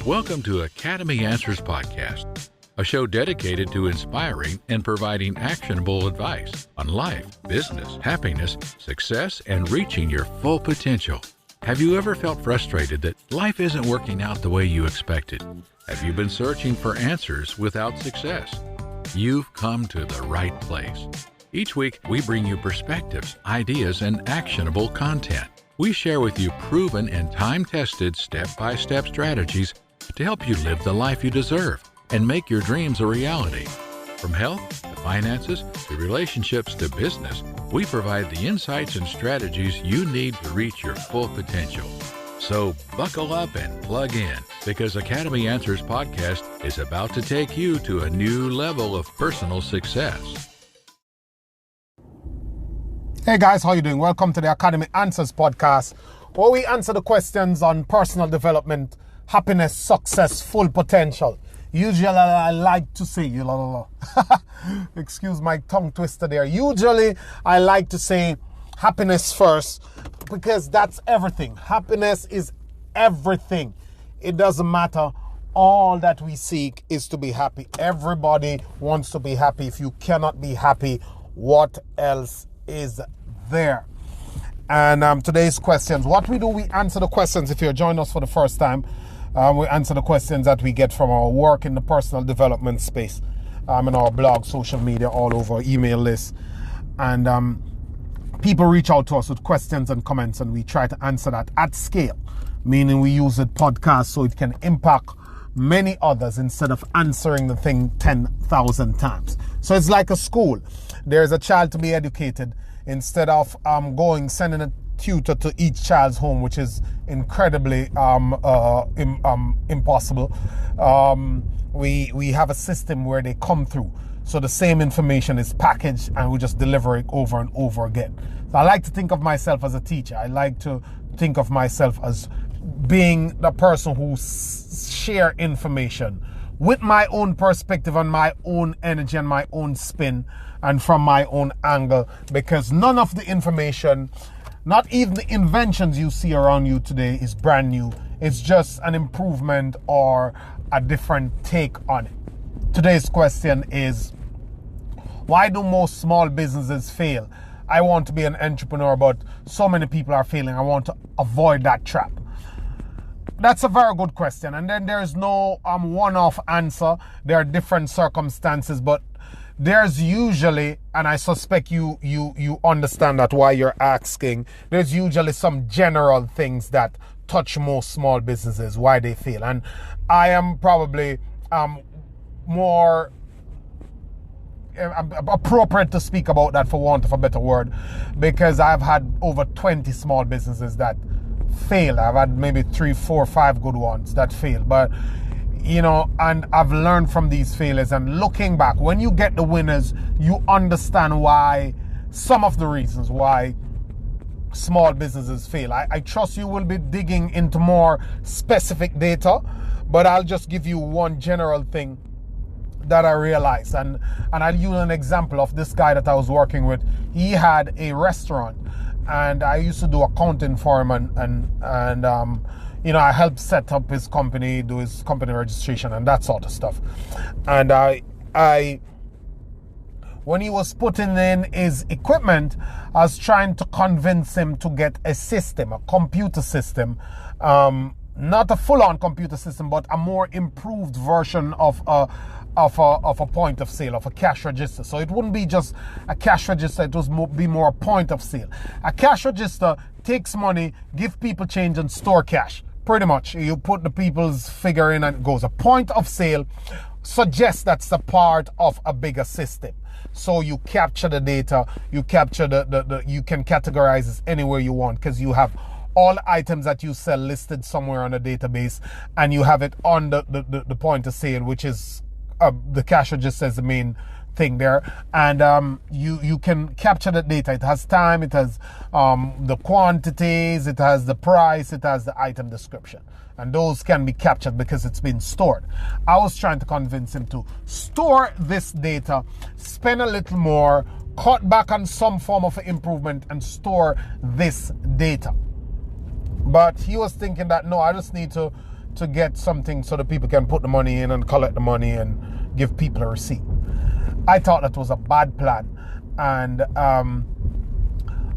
Welcome to Academy Answers Podcast, a show dedicated to inspiring and providing actionable advice on life, business, happiness, success, and reaching your full potential. Have you ever felt frustrated that life isn't working out the way you expected? Have you been searching for answers without success? You've come to the right place. Each week, we bring you perspectives, ideas, and actionable content. We share with you proven and time-tested step-by-step strategies to help you live the life you deserve and make your dreams a reality. From health to finances to relationships to business, we provide the insights and strategies you need to reach your full potential. So buckle up and plug in, because Academy Answers Podcast is about to take you to a new level of personal success. Hey guys, how you doing? Welcome to the Academy Answers Podcast, where we answer the questions on personal development, happiness, success, full potential. Usually I like to say, excuse my tongue twister there. Usually I like to say happiness first, because that's everything. Happiness is everything. It doesn't matter. All that we seek is to be happy. Everybody wants to be happy. If you cannot be happy, what else is there? And today's questions, what we do, we answer the questions. If you're joining us for the first time, we answer the questions that we get from our work in the personal development space, in our blog, social media, all over, email lists. And people reach out to us with questions and comments, and we try to answer that at scale, meaning we use it podcast so it can impact many others instead of answering the thing 10,000 times. So it's like a school. There's a child to be educated. Instead of sending a tutor to each child's home, which is incredibly impossible, we have a system where they come through. So the same information is packaged and we just deliver it over and over again. So I like to think of myself as a teacher. I like to think of myself as being the person who share information with my own perspective and my own energy and my own spin and from my own angle, because none of the information, not even the inventions you see around you today, is brand new. It's just an improvement or a different take on it. Today's question is, why do most small businesses fail? I want to be an entrepreneur, but so many people are failing. I want to avoid that trap. That's a very good question. And then there's no one-off answer. There are different circumstances, but there's usually, and I suspect you understand that why you're asking, there's usually some general things that touch most small businesses, why they fail. And I am probably more appropriate to speak about that, for want of a better word, because I've had over 20 small businesses that fail. I've had maybe 3, 4, 5 good ones that fail, but and I've learned from these failures. And looking back, when you get the winners, you understand why, some of the reasons why small businesses fail. I trust you will be digging into more specific data, but I'll just give you one general thing that I realized. And I'll use an example of this guy that I was working with. He had a restaurant, and I used to do accounting for him, and I helped set up his company, do his company registration and that sort of stuff. And I when he was putting in his equipment, I was trying to convince him to get a system, a computer system, not a full-on computer system, but a more improved version of a point of sale, of a cash register. So it wouldn't be just a cash register, it would be more a point of sale. A cash register takes money, give people change, and store cash. Pretty much, you put the people's figure in and it goes. A point of sale suggests that's a part of a bigger system. So you capture the data, you capture you can categorize this anywhere you want, because you have all items that you sell listed somewhere on a database, and you have it on the point of sale, which is the cash register is the main thing there. And you can capture the data. It has time, it has the quantities, it has the price, it has the item description, and those can be captured because it's been stored. I was trying to convince him to store this data, spend a little more, cut back on some form of improvement, and store this data. But he was thinking that, no, I just need to to get something so that people can put the money in and collect the money and give people a receipt. I thought that was a bad plan. And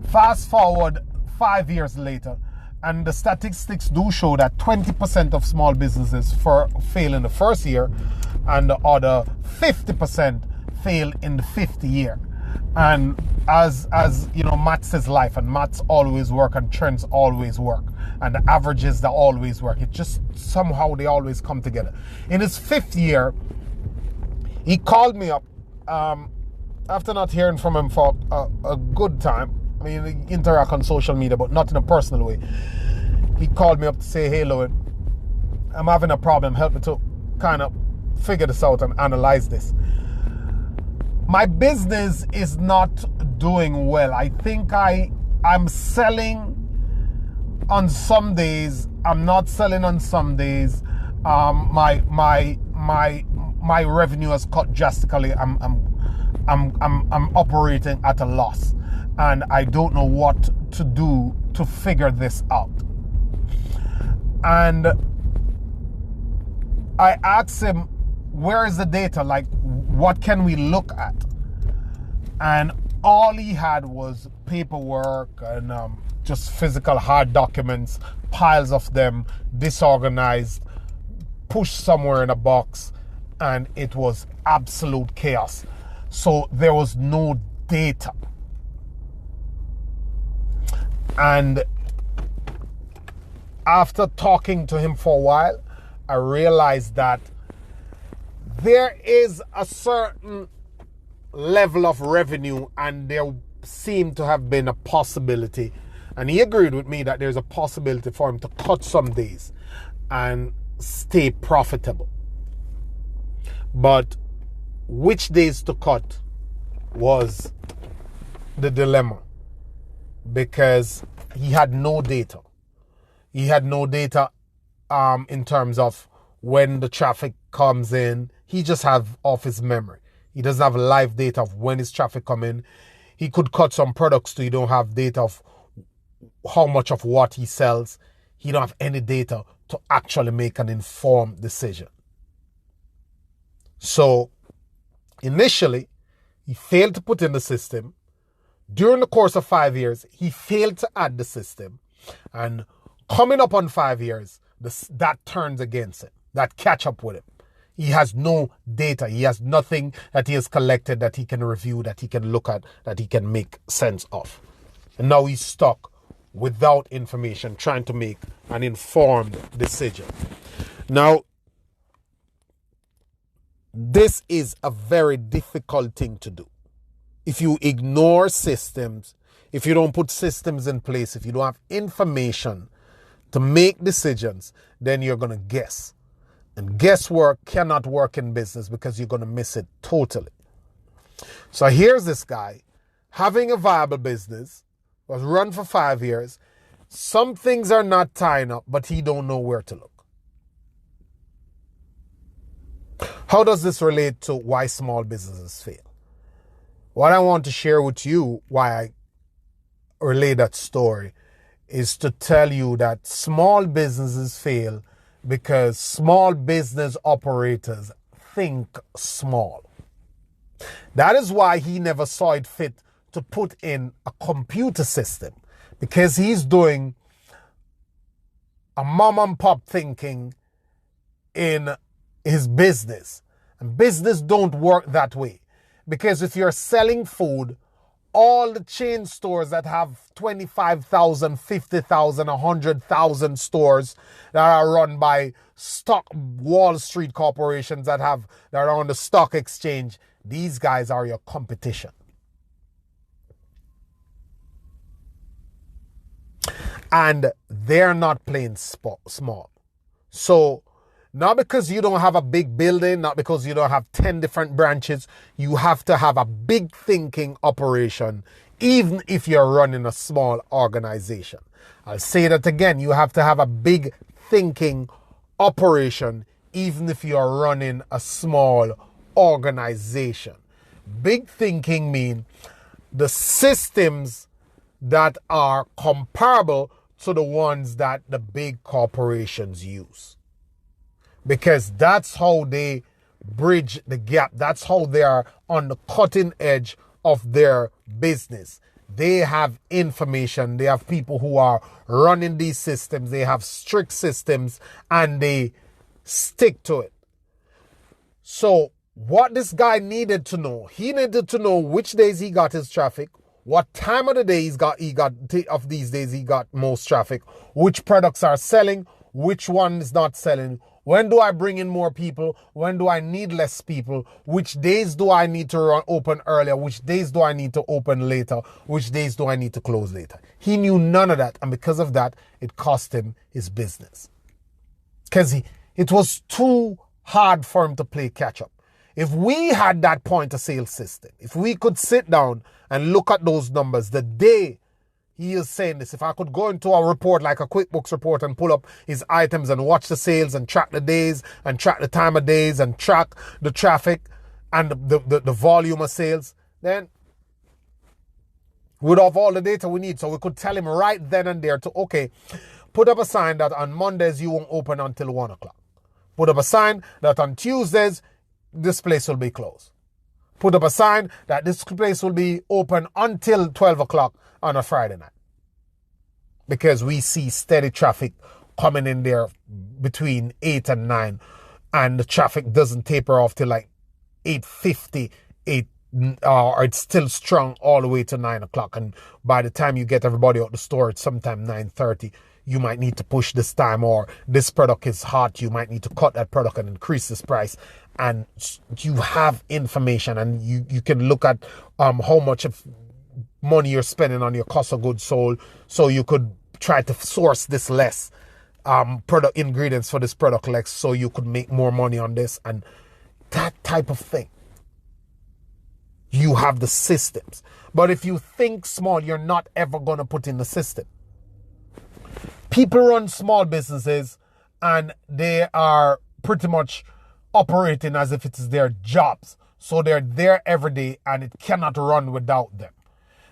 fast forward 5 years later, and the statistics do show that 20% of small businesses fail in the first year, and the other 50% fail in the 5th year. And as you know, maths is life, and maths always work, and trends always work, and the averages that always work. It just somehow they always come together. In his 5th year, he called me up after not hearing from him for a good time. I mean, we interact on social media, but not in a personal way. He called me up to say, "Hey, Lloyd, I'm having a problem. Help me to kind of figure this out and analyze this. My business is not doing well. I think I'm selling on some days. I'm not selling on some days. My revenue has cut drastically. I'm operating at a loss, and I don't know what to do to figure this out." And I asked him, "Where is the data? Like, what can we look at?" And all he had was paperwork and just physical hard documents, piles of them, disorganized, pushed somewhere in a box, and it was absolute chaos. So there was no data. And after talking to him for a while, I realized that there is a certain level of revenue, and there seemed to have been a possibility, and he agreed with me that there's a possibility for him to cut some days and stay profitable. But which days to cut was the dilemma, because he had no data. He had no data in terms of when the traffic comes in. He just have off his memory. He doesn't have live data of when his traffic come in. He could cut some products too. He don't have data of how much of what he sells. He don't have any data to actually make an informed decision. So initially, he failed to put in the system. During the course of 5 years, he failed to add the system. And coming up on 5 years, that turns against him. That catch up with him. He has no data. He has nothing that he has collected that he can review, that he can look at, that he can make sense of. And now he's stuck without information, trying to make an informed decision. Now, this is a very difficult thing to do. If you ignore systems, if you don't put systems in place, if you don't have information to make decisions, then you're going to guess. And guesswork cannot work in business because you're going to miss it totally. So here's this guy having a viable business, was run for 5 years. Some things are not tying up, but he don't know where to look. How does this relate to why small businesses fail? What I want to share with you, why I relay that story, is to tell you that small businesses fail because small business operators think small. That is why he never saw it fit to put in a computer system, because he's doing a mom and pop thinking in his business. And business don't work that way. Because if you're selling food, all the chain stores that have 25,000, 50,000, 100,000 stores that are run by Wall Street corporations that are on the stock exchange, these guys are your competition. And they're not playing small. So, not because you don't have a big building, not because you don't have 10 different branches, you have to have a big thinking operation, even if you're running a small organization. I'll say that again, you have to have a big thinking operation, even if you're running a small organization. Big thinking means the systems that are comparable to the ones that the big corporations use. because that's how they bridge the gap. That's how they are on the cutting edge of their business. They have information. They have people who are running these systems. They have strict systems and they stick to it. So what this guy needed to know, he needed to know which days he got his traffic, what time of the day of these days he got most traffic, which products are selling, which one is not selling, when do I bring in more people, when do I need less people, which days do I need to open earlier, which days do I need to open later, which days do I need to close later. He knew none of that, and because of that, it cost him his business. Because it was too hard for him to play catch up. If we had that point of sale system, if we could sit down and look at those numbers the day he is saying this, if I could go into a report like a QuickBooks report and pull up his items and watch the sales and track the days and track the time of days and track the traffic and the volume of sales, then we'd have all the data we need. So we could tell him right then and there to, okay, put up a sign that on Mondays you won't open until 1 o'clock. Put up a sign that on Tuesdays this place will be closed. Put up a sign that this place will be open until 12 o'clock on a Friday night. Because we see steady traffic coming in there between 8 and 9. And the traffic doesn't taper off till like 8:50, or it's still strong all the way to 9 o'clock. And by the time you get everybody out the store, it's sometime 9:30. You might need to push this time, or this product is hot. You might need to cut that product and increase this price. And you have information, and you can look at how much of money you're spending on your cost of goods sold, so you could try to source this less product ingredients for this product less, so you could make more money on this, and that type of thing. You have the systems. But if you think small, you're not ever going to put in the system. People run small businesses and they are pretty much operating as if it's their jobs. So they're there every day and it cannot run without them.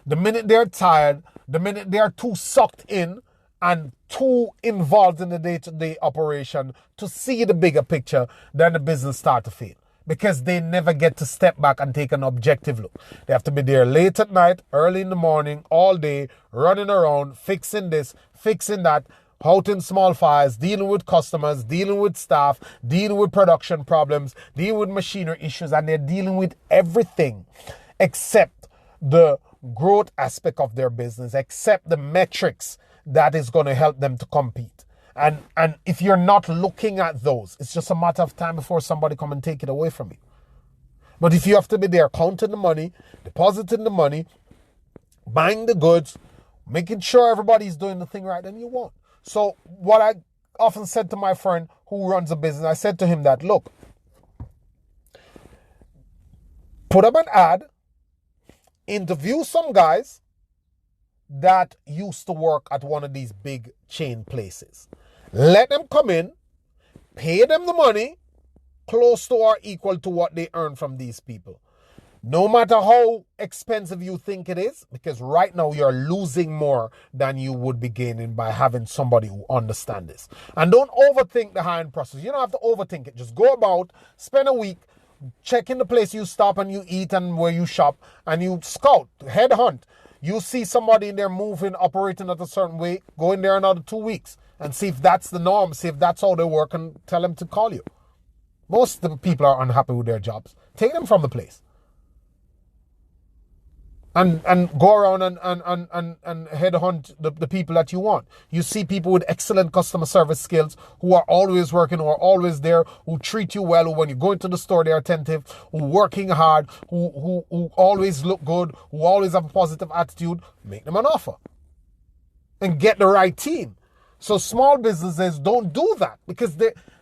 The minute they're tired, the minute they're too sucked in and too involved in the day-to-day operation to see the bigger picture, then the business starts to fail. Because they never get to step back and take an objective look. They have to be there late at night, early in the morning, all day, running around, fixing this, fixing that, out in small fires, dealing with customers, dealing with staff, dealing with production problems, dealing with machinery issues, and they're dealing with everything except the growth aspect of their business, except the metrics that is going to help them to compete. And if you're not looking at those, it's just a matter of time before somebody come and take it away from you. But if you have to be there counting the money, depositing the money, buying the goods, making sure everybody's doing the thing right, then you won't. So what I often said to my friend who runs a business, I said to him that, look, put up an ad, interview some guys that used to work at one of these big chain places. Let them come in, pay them the money close to or equal to what they earn from these people. No matter how expensive you think it is, because right now you're losing more than you would be gaining by having somebody who understands this. And don't overthink the hiring process. You don't have to overthink it. Just go about, spend a week, check in the place you stop and you eat and where you shop, and you scout, headhunt. You see somebody in there moving, operating at a certain way, go in there another 2 weeks and see if that's the norm, see if that's how they work, and tell them to call you. Most of the people are unhappy with their jobs. Take them from the place. And go around and headhunt the people that you want. You see people with excellent customer service skills who are always working, who are always there, who treat you well, who when you go into the store they're attentive, who working hard, who always look good, who always have a positive attitude. Make them an offer. And get the right team. So small businesses don't do that because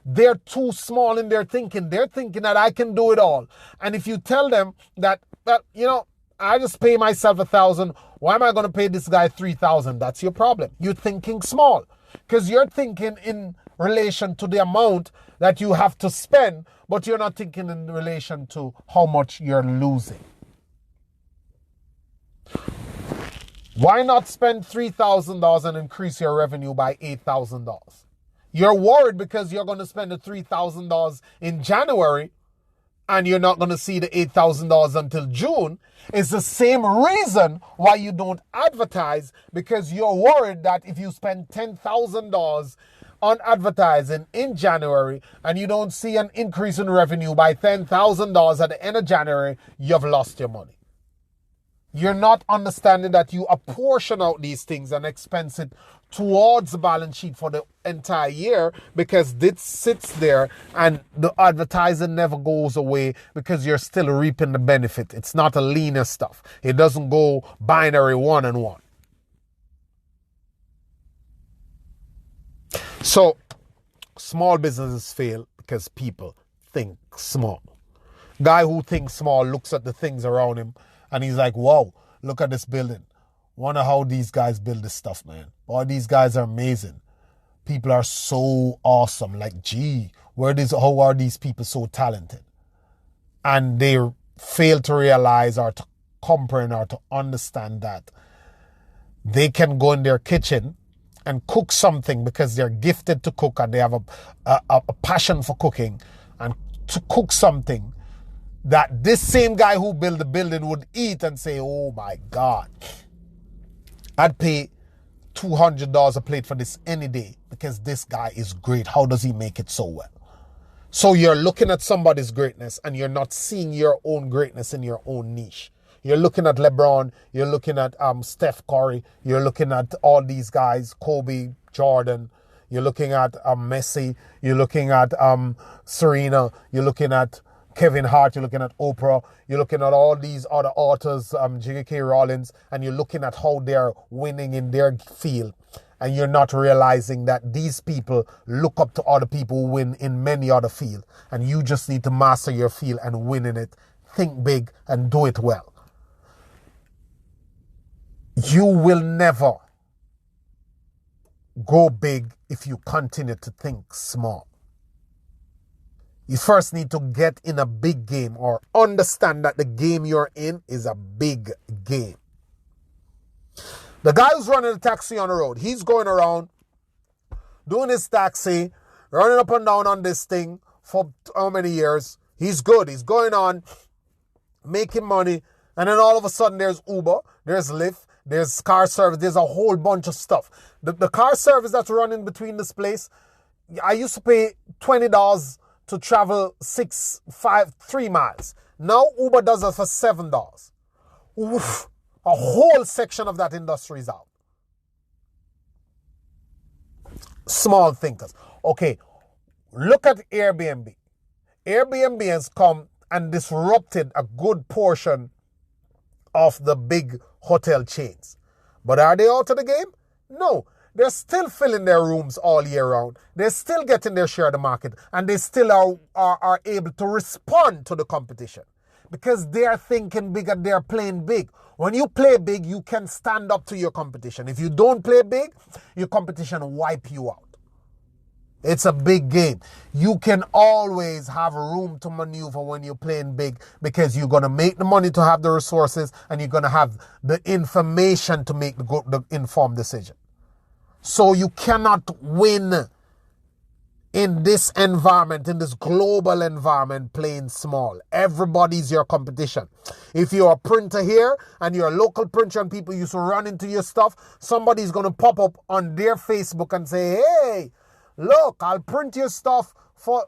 they're too small in their thinking. They're thinking that I can do it all. And if you tell them that, well, you know, I just pay myself $1,000. Why am I going to pay this guy $3,000? That's your problem. You're thinking small because you're thinking in relation to the amount that you have to spend, but you're not thinking in relation to how much you're losing. Why not spend $3,000 and increase your revenue by $8,000? You're worried because you're going to spend the $3,000 in January and you're not going to see the $8,000 until June. It's the same reason why you don't advertise, because you're worried that if you spend $10,000 on advertising in January and you don't see an increase in revenue by $10,000 at the end of January, you've lost your money. You're not understanding that you apportion out these things and expense it towards the balance sheet for the entire year, because this sits there and the advertising never goes away because you're still reaping the benefit. It's not a linear stuff. It doesn't go binary 1 and 1. So small businesses fail because people think small. Guy who thinks small looks at the things around him and he's like, wow, look at this building. Wonder how these guys build this stuff, man. Boy, these guys are amazing. People are so awesome. Like, gee, how are these people so talented? And they fail to realize or to comprehend or to understand that they can go in their kitchen and cook something because they're gifted to cook and they have a passion for cooking, and to cook something that this same guy who built the building would eat and say, oh my God, I'd pay $200 a plate for this any day because this guy is great. How does he make it so well? So you're looking at somebody's greatness and you're not seeing your own greatness in your own niche. You're looking at LeBron, you're looking at Steph Curry, you're looking at all these guys, Kobe, Jordan, you're looking at Messi, you're looking at Serena, you're looking at Kevin Hart, you're looking at Oprah, you're looking at all these other authors, J.K. Rowling, and you're looking at how they're winning in their field. And you're not realizing that these people look up to other people who win in many other fields. And you just need to master your field and win in it. Think big and do it well. You will never go big if you continue to think small. You first need to get in a big game or understand that the game you're in is a big game. The guy who's running a taxi on the road, he's going around doing his taxi, running up and down on this thing for how many years? He's good. He's going on, making money. And then all of a sudden there's Uber, there's Lyft, there's car service, there's a whole bunch of stuff. The car service that's running between this place, I used to pay $20 to travel 3 miles. Now Uber does it for $7. Oof, a whole section of that industry is out. Small thinkers. Okay, look at Airbnb. Airbnb has come and disrupted a good portion of the big hotel chains. But are they out of the game? No. They're still filling their rooms all year round. They're still getting their share of the market. And they still are able to respond to the competition. Because they are thinking big and they're playing big. When you play big, you can stand up to your competition. If you don't play big, your competition will wipe you out. It's a big game. You can always have room to maneuver when you're playing big, because you're going to make the money to have the resources and you're going to have the information to make the informed decision. So you cannot win in this environment, in this global environment, playing small. Everybody's your competition. If you're a printer here and you're a local printer and people used to run into your stuff, somebody's going to pop up on their Facebook and say, hey, look, I'll print your stuff for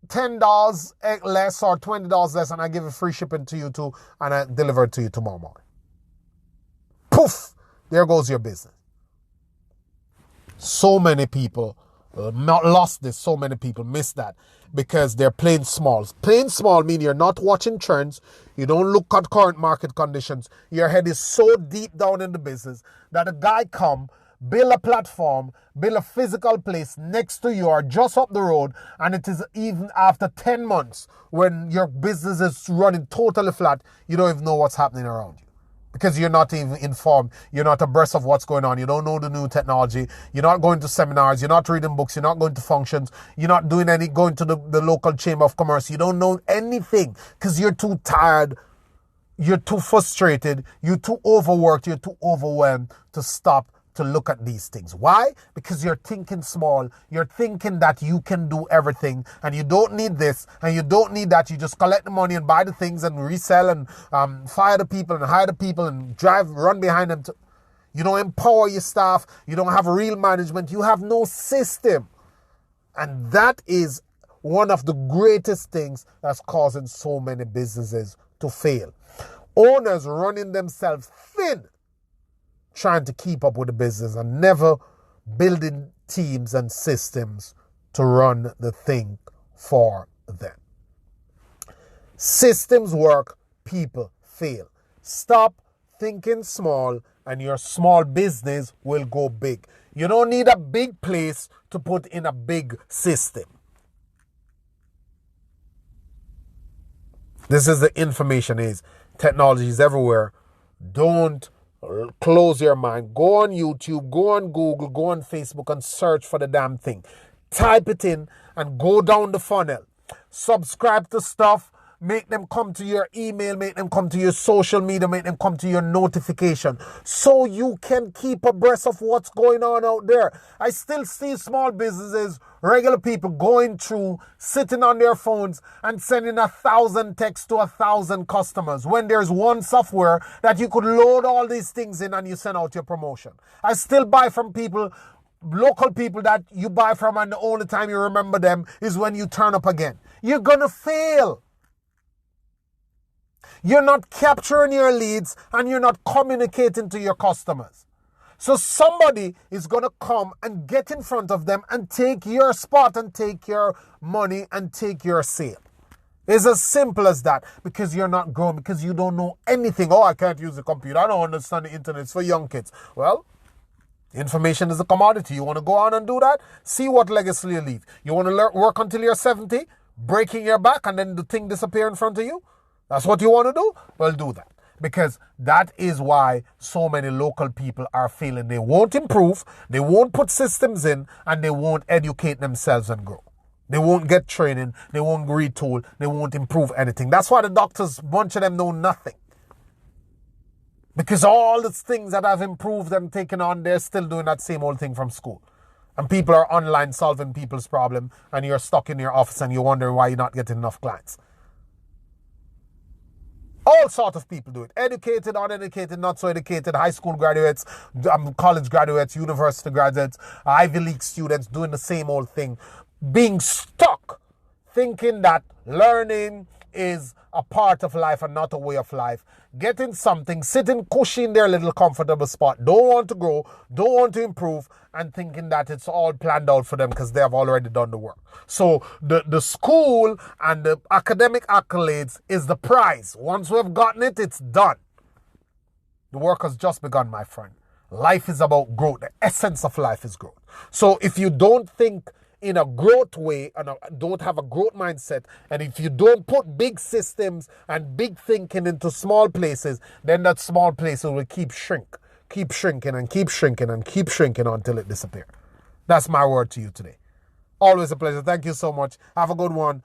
$10 less or $20 less, and I give it free shipping to you too, and I deliver it to you tomorrow morning. Poof! There goes your business. So many people lost this. So many people miss that because they're playing small. Playing small means you're not watching trends. You don't look at current market conditions. Your head is so deep down in the business that a guy come, build a platform, build a physical place next to you or just up the road, and it is even after 10 months when your business is running totally flat, you don't even know what's happening around you. Because you're not even informed. You're not abreast of what's going on. You don't know the new technology. You're not going to seminars. You're not reading books. You're not going to functions. You're not doing going to the local chamber of commerce. You don't know anything because you're too tired. You're too frustrated. You're too overworked. You're too overwhelmed to stop to look at these things. Why? Because you're thinking small. You're thinking that you can do everything and you don't need this and you don't need that. You just collect the money and buy the things and resell and fire the people and hire the people and run behind them. You don't empower your staff. You don't have real management. You have no system. And that is one of the greatest things that's causing so many businesses to fail. Owners running themselves thin, trying to keep up with the business and never building teams and systems to run the thing for them. Systems work, people fail. Stop thinking small and your small business will go big. You don't need a big place to put in a big system. This is the information age. Technology is everywhere. Don't close your mind. Go on YouTube, go on Google, go on Facebook and search for the damn thing. Type it in and go down the funnel. Subscribe to stuff. Make them come to your email, make them come to your social media, make them come to your notification so you can keep abreast of what's going on out there. I still see small businesses, regular people going through, sitting on their phones and sending 1,000 texts to 1,000 customers when there's one software that you could load all these things in and you send out your promotion. I still buy from people, local people that you buy from, and the only time you remember them is when you turn up again. You're gonna fail. You're not capturing your leads and you're not communicating to your customers. So somebody is going to come and get in front of them and take your spot and take your money and take your sale. It's as simple as that, because you're not growing, because you don't know anything. Oh, I can't use the computer. I don't understand the internet. It's for young kids. Well, information is a commodity. You want to go on and do that? See what legacy you leave. You want to work until you're 70, breaking your back, and then the thing disappear in front of you? That's what you want to do? Well, do that. Because that is why so many local people are failing. They won't improve, they won't put systems in, and they won't educate themselves and grow. They won't get training, they won't retool, they won't improve anything. That's why the doctors, bunch of them know nothing. Because all the things that have improved and taken on, they're still doing that same old thing from school. And people are online solving people's problem, and you're stuck in your office and you're wondering why you're not getting enough clients. All sorts of people do it. Educated, uneducated, not so educated, high school graduates, college graduates, university graduates, Ivy League students doing the same old thing. Being stuck, thinking that learning is a part of life and not a way of life. Getting something, sitting cushy in their little comfortable spot, don't want to grow, don't want to improve, and thinking that it's all planned out for them because they have already done the work. So the school and the academic accolades is the prize. Once we've gotten it, it's done. The work has just begun, my friend. Life is about growth. The essence of life is growth. So if you don't think in a growth way and don't have a growth mindset, and if you don't put big systems and big thinking into small places, then that small place will keep shrinking and keep shrinking and keep shrinking until it disappears. That's my word to you today. Always a pleasure. Thank you so much. Have a good one.